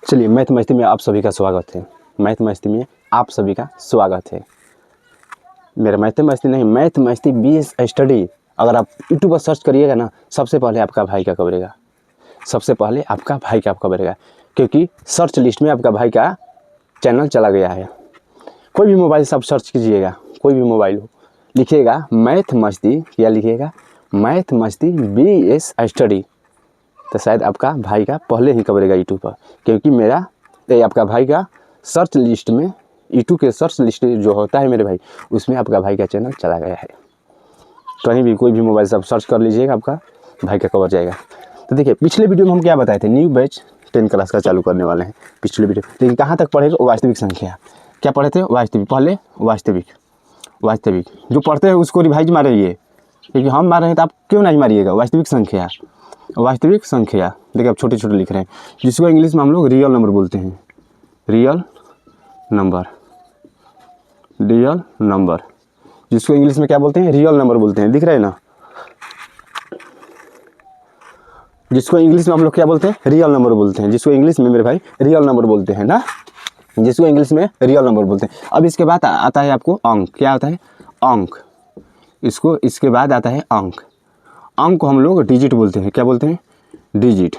चलिए, मैथ मस्ती में आप सभी का स्वागत है। मैथ मस्ती में आप सभी का स्वागत है। मेरा मैथ मस्ती नहीं, मैथ मस्ती बीएस स्टडी अगर आप यूट्यूब पर सर्च करिएगा ना, सबसे पहले आपका भाई का कवरेगा, सबसे पहले आपका भाई का कवरेगा, क्योंकि सर्च लिस्ट में आपका भाई का चैनल चला गया है। कोई भी मोबाइल से आप सर्च कीजिएगा, कोई भी मोबाइल हो, लिखिएगा मैथ मस्ती, क्या लिखिएगा, मैथ मस्ती बीएस स्टडी, तो शायद आपका भाई का पहले ही कवरेगा यूट्यूब पर, क्योंकि मेरा आपका भाई का सर्च लिस्ट में, यूट्यूब के सर्च लिस्ट जो होता है मेरे भाई, उसमें आपका भाई का चैनल चला गया है। कहीं भी कोई भी मोबाइल से आप सर्च कर लीजिएगा, आपका भाई का कवर जाएगा। तो देखिए, पिछले वीडियो में हम क्या बताए थे, न्यू बैच 10 क्लास का चालू करने वाले हैं पिछले वीडियो। लेकिन कहाँ तक पढ़ेगा, वास्तविक संख्या। क्या पढ़े थे, वास्तविक, पहले वास्तविक जो पढ़ते हैं उसको रिवाइज मारिए, क्योंकि हम मार रहे हैं तो आप क्यों नहीं मारिएगा। वास्तविक संख्या देखिए, आप छोटे छोटे लिख रहे हैं, जिसको इंग्लिश में हम लोग रियल नंबर बोलते हैं। रियल नंबर जिसको इंग्लिश में क्या बोलते हैं, रियल नंबर बोलते हैं। दिख रहे हैं ना, जिसको इंग्लिश में हम लोग क्या बोलते हैं, रियल नंबर बोलते हैं। जिसको इंग्लिश में मेरे भाई रियल नंबर बोलते हैं ना, जिसको इंग्लिश में रियल नंबर बोलते हैं। अब इसके बाद आता है आपको अंक। क्या आता है, अंक। इसके बाद आता है अंक। अंक को हम लोग डिजिट बोलते हैं। क्या बोलते हैं, डिजिट।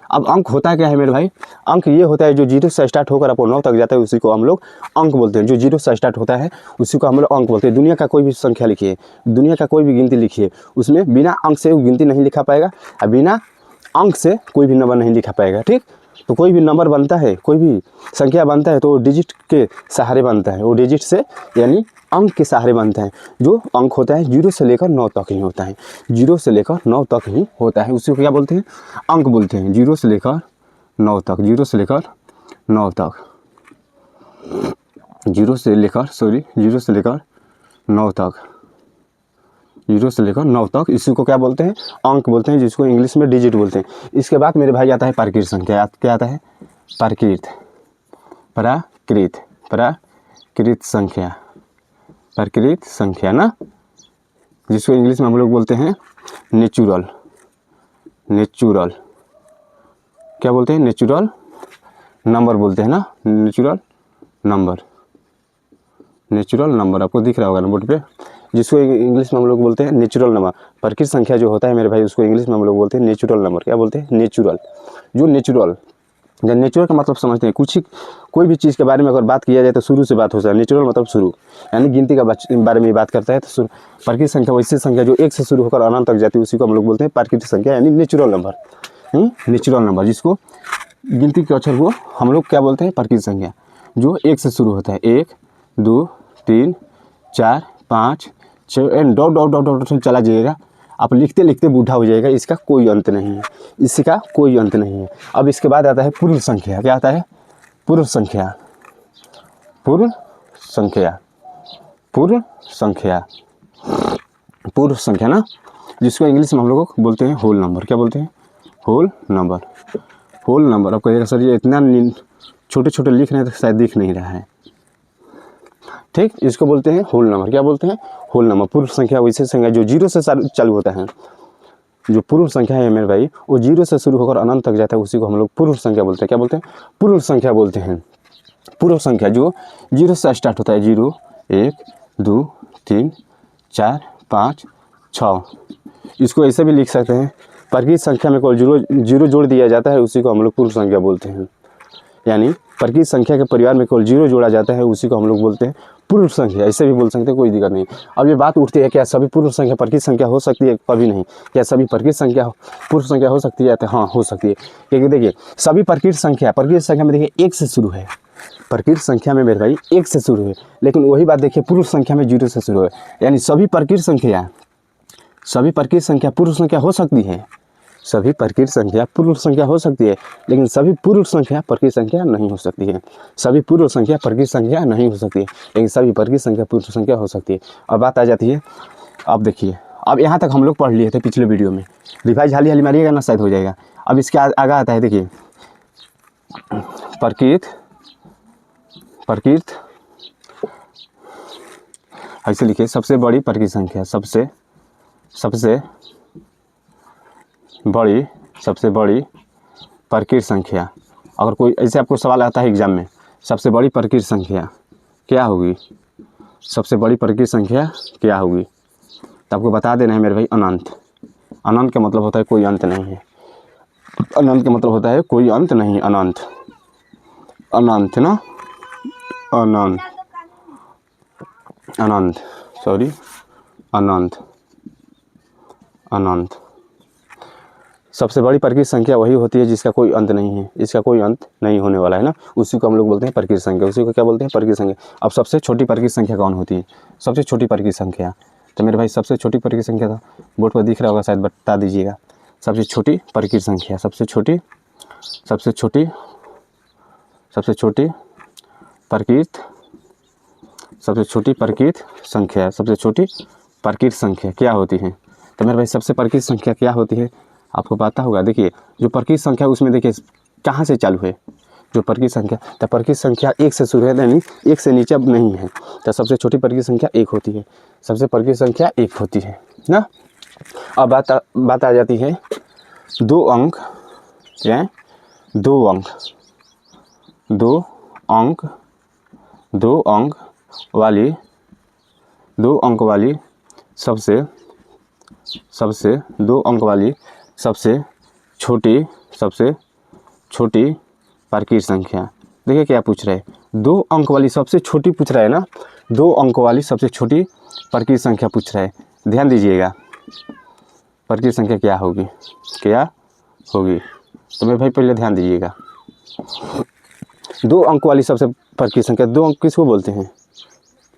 अब अंक होता क्या है मेरे भाई, अंक ये होता है जो 0 से स्टार्ट होकर आपको 9 तक जाता है, उसी को हम लोग अंक बोलते हैं। जो 0 से स्टार्ट होता है उसी को हम लोग अंक बोलते हैं। दुनिया का कोई भी संख्या लिखिए, दुनिया का कोई भी गिनती लिखिए, उसमें बिना अंक से वो गिनती नहीं लिखा पाएगा, और बिना अंक से कोई भी नंबर नहीं लिखा पाएगा। ठीक, तो कोई भी नंबर बनता है, कोई भी संख्या बनता है, तो वो डिजिट के सहारे बनता है। वो डिजिट से यानी अंक के सहारे बनता है। जो अंक होता है 0 से लेकर 9 तक ही होता है, 0 से लेकर 9 तक ही होता है, उसी को क्या बोलते हैं, अंक बोलते हैं। 0 से लेकर 9 तक, 0 से लेकर 9 तक, 0 से लेकर 9 तक, 0 से लेकर 9 तक, इसी को क्या बोलते हैं, अंक बोलते हैं, जिसको इंग्लिश में डिजिट बोलते हैं। इसके बाद मेरे भाई आता है प्राकृत संख्या। क्या आता है, प्राकृत संख्या ना, जिसको इंग्लिश में हम लोग बोलते हैं नेचुरल। क्या बोलते हैं, नेचुरल नंबर बोलते हैं ना, नेचुरल नंबर आपको दिख रहा होगा ना बोर्ड पे, जिसको इंग्लिश में हम लोग बोलते हैं नेचुरल नंबर। प्राकृत संख्या जो होता है मेरे भाई, उसको इंग्लिश में हम लोग बोलते हैं नेचुरल नंबर। क्या बोलते हैं, नेचुरल। जो नेचुरल का मतलब समझते हैं, कोई भी चीज़ के बारे में अगर बात किया जाए तो शुरू से बात हो जाए। नेचुरल मतलब शुरू, यानी गिनती का बारे में बात करता है तो प्राकृत संख्या वैसी संख्या जो 1 से शुरू होकर अनंत तक जाती है, उसी को हम लोग बोलते हैं प्राकृत संख्या, यानी नेचुरल नंबर। नेचुरल नंबर, जिसको गिनती के अक्षर को हम लोग क्या बोलते हैं, प्राकृत संख्या, जो 1 से शुरू होता है। 1 2 3 4 5 6 एंड डॉट चला जाइएगा, आप लिखते लिखते बूढ़ा हो जाएगा। इसका कोई अंत नहीं है, अब इसके बाद आता है पूर्ण संख्या। क्या आता है, पूर्ण संख्या ना, जिसको इंग्लिश में हम लोग बोलते हैं होल नंबर। क्या बोलते हैं, होल नंबर। आप कहिएगा सर ये इतना छोटे छोटे लिख रहे हैं तो शायद दिख नहीं रहा है। ठीक, इसको बोलते हैं होल नंबर। क्या बोलते हैं, होल नंबर। पूर्ण संख्या वैसे संख्या जो 0 से चालू होता है, जो पूर्ण संख्या है मेरे भाई, वो 0 से शुरू होकर अनंत तक जाता है, उसी को हम लोग पूर्ण संख्या बोलते हैं। क्या बोलते हैं, पूर्ण संख्या बोलते हैं। पूर्ण संख्या जो 0 से स्टार्ट होता है, 0 1 2 3 4 5 6, इसको ऐसे भी लिख सकते हैं। प्राकृत संख्या में कोई 0 जोड़ दिया जाता है, उसी को हम लोग पूर्ण संख्या बोलते हैं। यानी प्राकृत संख्या के परिवार में केवल 0 जोड़ा जाता है, उसी को हम लोग बोलते हैं पूर्ण संख्या। ऐसे भी बोल सकते हैं, कोई दिक्कत नहीं। अब ये बात उठती है, क्या सभी पूर्ण संख्या प्राकृत संख्या हो सकती है, कभी नहीं। क्या सभी प्राकृत संख्या पूर्ण संख्या हो सकती है, तो हाँ हो सकती है। क्योंकि देखिए, सभी प्राकृत संख्या में देखिए 1 से शुरू है। प्राकृत संख्या में मेरे भाई 1 से शुरू है, लेकिन वही बात देखिए पूर्ण संख्या में 0 से शुरू है। यानी सभी प्राकृत संख्या पूर्ण संख्या हो सकती है, सभी प्राकृत संख्या पूर्ण संख्या हो सकती है, लेकिन सभी पूर्ण संख्या प्राकृत संख्या नहीं हो सकती है। सभी पूर्ण संख्या प्राकृत संख्या नहीं हो सकती है, लेकिन सभी प्राकृत संख्या पूर्ण संख्या हो सकती है। अब बात आ जाती है, अब देखिए, अब यहाँ तक हम लोग पढ़ लिए थे पिछले वीडियो में। रिवाइज हाली मारिएगा ना, शायद हो जाएगा। अब इसके आगे आता है, देखिए, प्राकृत ऐसे लिखिए, सबसे बड़ी प्राकृत संख्या, सबसे बड़ी प्राकृत संख्या। अगर कोई ऐसे आपको सवाल आता है एग्जाम में, सबसे बड़ी प्रकृत संख्या क्या होगी, सबसे बड़ी प्रकृत संख्या क्या होगी, तो आपको बता देना है मेरे भाई अनंत। अनंत का मतलब होता है कोई अंत नहीं है। अनंत का मतलब होता है कोई अंत नहीं, अनंत। अनंत ना, अनंत, अनंत, सॉरी, अनंत, अनंत। सबसे बड़ी प्रकृत संख्या वही होती है जिसका कोई अंत नहीं है, इसका कोई अंत नहीं होने वाला है ना, उसी को हम लोग बोलते हैं प्रकृत संख्या। उसी को क्या बोलते हैं, प्रकृत संख्या। अब सबसे छोटी प्रकृत संख्या कौन होती है, सबसे छोटी प्रकृत संख्या, तो मेरे भाई सबसे छोटी प्रकृत संख्या था, बोर्ड पर दिख रहा होगा शायद, बता दीजिएगा। सबसे छोटी प्रकृत संख्या, सबसे छोटी, सबसे छोटी, सबसे छोटी प्रकृत, सबसे छोटी प्रकृत संख्या, सबसे छोटी प्रकृत संख्या क्या होती है, तो मेरे भाई सबसे प्रकृत संख्या क्या होती है आपको पता होगा। देखिए जो प्रकृत संख्या उसमें देखिए कहाँ से चालू है, जो प्रकृत संख्या, तो प्रकृत संख्या एक से शुरू है, यानी एक से नीचे अब नहीं है, तो सबसे छोटी प्रकृत संख्या एक होती है, सबसे प्रकृत संख्या एक होती है ना। अब बात आ जाती है दो अंक, क्या, दो अंक, दो अंक, दो अंक वाली, दो अंक वाली सबसे, सबसे दो अंक वाली सबसे छोटी, सबसे छोटी प्रकृत संख्या। देखिए क्या पूछ रहे हैं, दो अंक वाली सबसे छोटी पूछ रहा है ना, दो अंक वाली सबसे छोटी प्रकृत संख्या पूछ रहा है। ध्यान दीजिएगा प्रकृत संख्या क्या होगी, क्या होगी, तो मेरे भाई पहले ध्यान दीजिएगा। दो अंक वाली सबसे प्रकृत संख्या, दो अंक किसको बोलते हैं,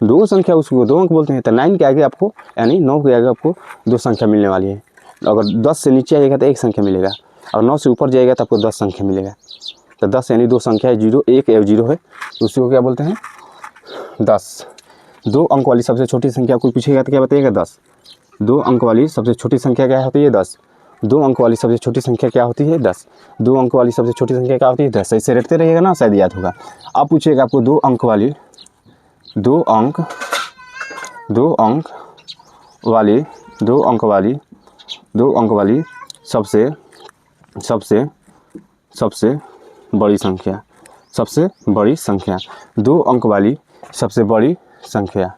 दो संख्या उसको दो अंक बोलते हैं। तो 9 के आगे आपको, यानी 9 के आगे आपको दो संख्या मिलने वाली है। अगर 10 से नीचे आएगा तो एक संख्या मिलेगा, और 9 से ऊपर जाएगा तो आपको 10 संख्या मिलेगा। तो 10 यानी दो संख्या है, 0 1 और 0 है, उसी को क्या बोलते हैं 10। दो अंक वाली सबसे छोटी संख्या कोई पूछेगा तो क्या बताइएगा 10। दो अंक वाली सबसे छोटी संख्या क्या होती है 10। दो अंक वाली सबसे छोटी संख्या क्या होती है 10। दो अंक वाली सबसे छोटी संख्या क्या होती है 10। ऐसे रटते रहिएगा ना, शायद याद होगा। अब पूछिएगा आपको दो अंक वाली, दो अंक, दो अंक वाली, दो अंक वाली, दो अंक वाली सबसे, सबसे, सबसे बड़ी संख्या, सबसे बड़ी संख्या, दो अंक वाली सबसे बड़ी संख्या,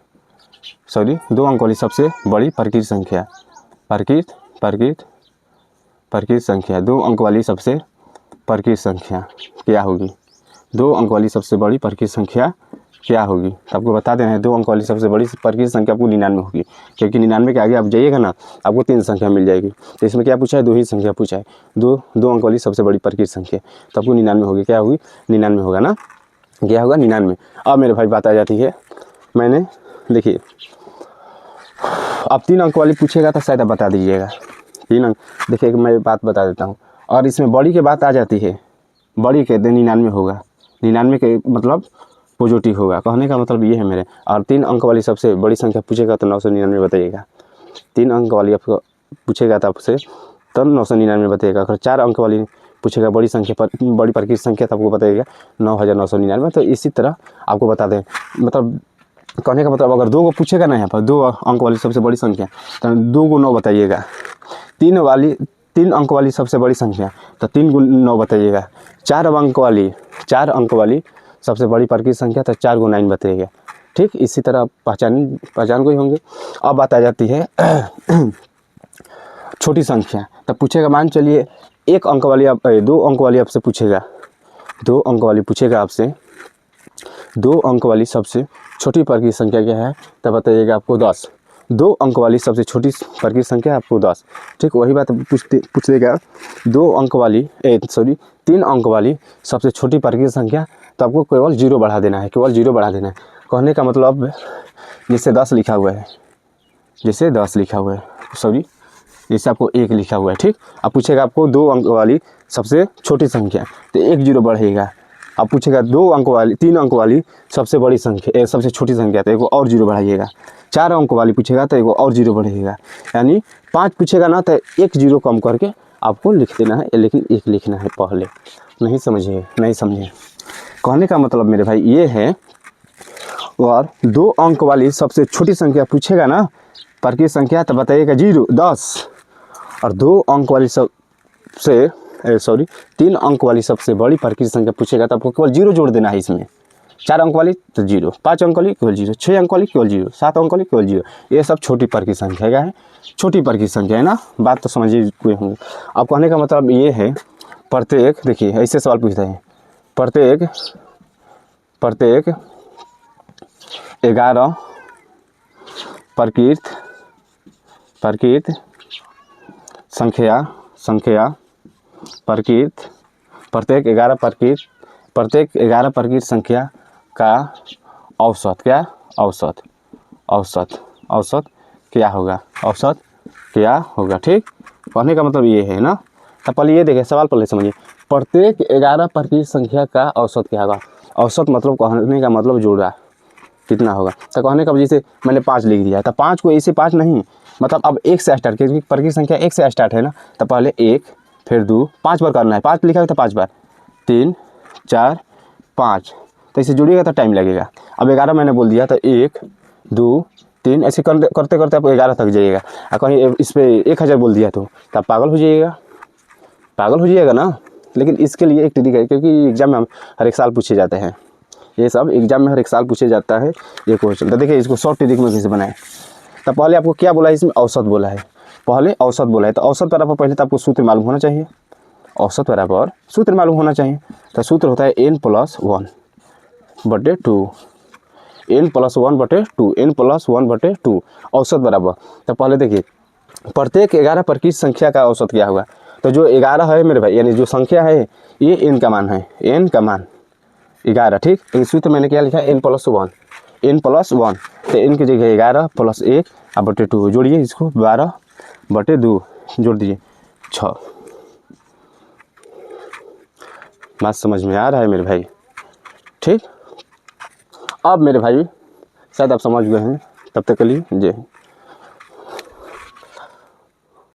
सॉरी दो अंक वाली सबसे बड़ी प्रकृत संख्या, प्रकृत, प्रकृत, प्रकृत संख्या, दो अंक वाली सबसे प्रकृत संख्या क्या होगी, दो अंक वाली सबसे बड़ी प्रकृत संख्या क्या होगी। तो आपको बता देना है दो अंक वाली सबसे बड़ी प्रकृत संख्या आपको 99 होगी, क्योंकि 99 के आगे आप जाइएगा ना आपको 3 संख्या मिल जाएगी। तो इसमें क्या पूछा है, दो ही संख्या पूछा है, दो अंक वाली सबसे बड़ी प्रकृत संख्या, तो आपको 99 होगी, क्या होगी 99 होगा ना, क्या होगा 99। अब मेरे भाई बात आ जाती है, मैंने देखिए अब 3 अंक वाली पूछेगा तो शायद आप बता दीजिएगा 3 अंक। देखिए मैं बात बता देता हूँ, और इसमें बड़ी की बात आ जाती है, बड़ी के 99 होगा, 99 के मतलब पॉजिटिव होगा, कहने का मतलब ये है मेरे। और 3 अंक वाली सबसे बड़ी संख्या पूछेगा तो 999 बताइएगा। 3 अंक वाली आपको पूछेगा तो आपसे तब 999 बताइएगा। अगर 4 अंक वाली पूछेगा बड़ी संख्या पर, बड़ी प्रकृत संख्या, तो आपको बताइएगा 9999। तो इसी तरह आपको बता दें, मतलब कहने का मतलब अगर 2 को पूछेगा ना यहाँ पर 2 अंक वाली सबसे बड़ी संख्या, तो 2 को 9 बताइएगा। 3 अंक वाली सबसे बड़ी संख्या, तो 3 को 9 बताइएगा। 4 अंक वाली सबसे बड़ी प्रकृत संख्या, तो 4 को 9 बताइएगा। ठीक, इसी तरह पहचान कोई होंगे। अब बात आ जाती है छोटी संख्या, तो पूछेगा मान चलिए 1 अंक वाली, आप 2 अंक वाली आपसे पूछेगा, 2 अंक वाली पूछेगा आपसे, 2 अंक वाली सबसे छोटी प्रकृत संख्या क्या है, तो बताइएगा आपको 10। 2 अंक वाली सबसे छोटी प्रकृत संख्या आपको 10। ठीक, वही बात पूछ देगा 2 अंक वाली 3 अंक वाली सबसे छोटी प्रकृत संख्या, तो आपको केवल 0 बढ़ा देना है, केवल 0 बढ़ा देना है। कहने का मतलब जैसे 10 लिखा हुआ है, जैसे 10 लिखा हुआ है, सॉरी जैसे आपको 1 लिखा हुआ है। ठीक, अब पूछेगा आपको 2 अंक वाली सबसे छोटी संख्या, तो 1 0 बढ़ेगा। अब पूछेगा 2 अंक वाली, 3 अंक वाली सबसे बड़ी संख्या, सबसे छोटी संख्या, तो 1 और 0 बढ़ाइएगा। 4 अंक वाली पूछेगा तो 1 और 0 बढ़ेगा, यानी 5 पूछेगा ना तो 1 0 कम करके आपको लिख देना है, लेकिन 1 लिखना है पहले। नहीं समझिए, नहीं समझे, कहने का मतलब मेरे भाई ये है। और 2 अंक वाली सबसे छोटी संख्या पूछेगा ना प्रकृत संख्या, तो बताइएगा 0 10। और 2 अंक वाली सबसे सॉरी 3 अंक वाली सबसे बड़ी प्राकृतिक संख्या पूछेगा तो आपको केवल 0 जोड़ देना है इसमें। 4 अंक वाली तो 0, 5 अंक वाली केवल 0, 6 अंक वाली केवल 0, 7 अंक वाली केवल 0। ये सब छोटी प्राकृतिक संख्या क्या है, छोटी प्राकृतिक संख्या है ना, बात तो समझिए कोई होंगे। अब कहने का मतलब ये है प्रत्येक, देखिए ऐसे सवाल पूछते हैं, प्रत्येक 11 प्राकृत संख्या प्रत्येक 11 प्राकृत संख्या का औसत क्या होगा, औसत क्या होगा। ठीक, कहने का मतलब ये है ना। तो पहले ये देखिए सवाल पहले समझिए, प्रत्येक 11 प्राकृत संख्या का औसत क्या होगा। औसत मतलब कहने का मतलब जोड़ा कितना होगा। तो कहने का जैसे मैंने 5 लिख दिया, तो 5 को ऐसे 5 नहीं, मतलब अब 1 से स्टार्ट, क्योंकि प्राकृतिक संख्या 1 से स्टार्ट है ना। तो पहले 1, फिर 2, 5 बार करना है, 5 लिखा है तो 5 बार, 3, 4, 5, तो इसे जोड़िएगा तो टाइम लगेगा। अब 11 मैंने बोल दिया तो 1, 2, 3 ऐसे करते करते आप 11 तक जाइएगा। और कहीं इस पर 1000 बोल दिया तो आप पागल हो जाइएगा ना। लेकिन इसके लिए एक ट्रिक है, क्योंकि एग्जाम में हम हर एक साल पूछे जाते हैं, ये सब एग्जाम में हर एक साल पूछे जाता है ये क्वेश्चन। तो देखिए इसको शॉर्ट ट्रिक में कैसे बनाएं। तो पहले आपको क्या बोला है, इसमें औसत बोला है, पहले औसत बोला है। तो औसत बराबर पहले तो आपको सूत्र मालूम होना चाहिए, औसत बराबर सूत्र मालूम होना चाहिए। तो सूत्र होता है n+1/2, n+1/2 औसत बराबर। तो पहले देखिए प्रत्येक 11 प्राकृतिक संख्या का औसत क्या होगा। तो जो 11 है मेरे भाई, यानी जो संख्या है ये n का मान है, n का मान 11। ठीक, तो सूत्र मैंने क्या लिखा है, n+1, तो n की जगह 11 + 1/2, जोड़िए इसको 12/2 जोड़ दीजिए 6। बात समझ में आ रहा है मेरे भाई। ठीक, अब मेरे भाई शायद आप समझ गए हैं, तब तक के लिए जय हिंद।